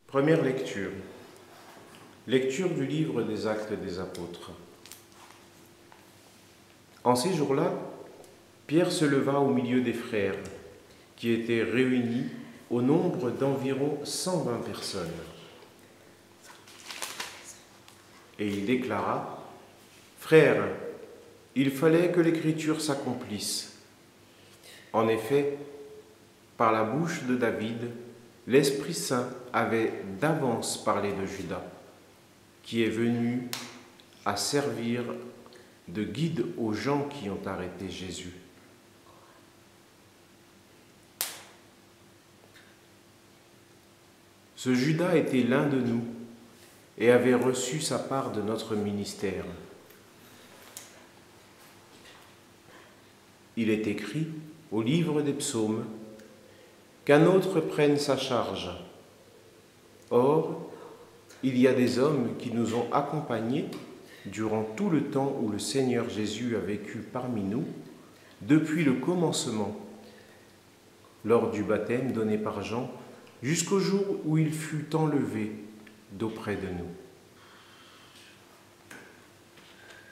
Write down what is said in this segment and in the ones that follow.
Première lecture. Lecture du livre des Actes des Apôtres. En ces jours-là, Pierre se leva au milieu des frères, qui étaient réunis au nombre d'environ 120 personnes. Et il déclara : « Frères, il fallait que l'Écriture s'accomplisse. En effet, par la bouche de David, l'Esprit Saint avait d'avance parlé de Judas, qui est venu à servir de guide aux gens qui ont arrêté Jésus. Ce Judas était l'un de nous et avait reçu sa part de notre ministère. Il est écrit au livre des psaumes qu'un autre prenne sa charge. Or, il y a des hommes qui nous ont accompagnés durant tout le temps où le Seigneur Jésus a vécu parmi nous, depuis le commencement, lors du baptême donné par Jean, jusqu'au jour où il fut enlevé d'auprès de nous.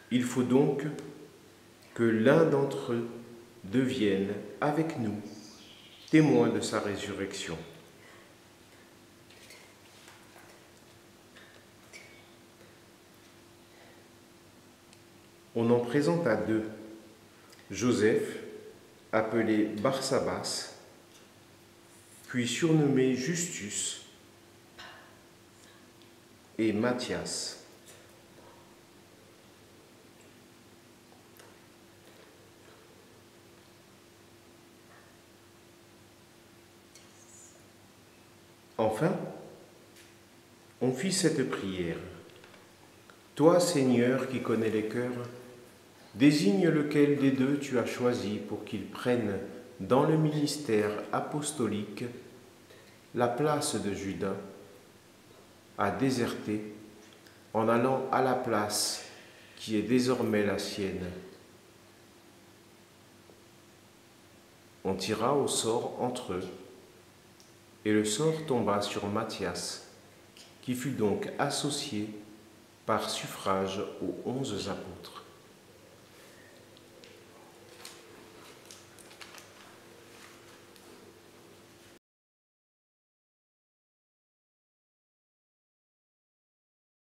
Il faut donc que l'un d'entre eux devienne, avec nous, témoin de sa résurrection. On en présenta deux, Joseph, appelé Barsabas, puis surnommé Justus, et Matthias. Enfin, on fit cette prière. Toi, Seigneur, qui connais les cœurs, désigne lequel des deux tu as choisi pour qu'il prenne dans le ministère apostolique la place de Judas, a déserté en allant à la place qui est désormais la sienne. On tira au sort entre eux, et le sort tomba sur Matthias, qui fut donc associé par suffrage aux 11 apôtres.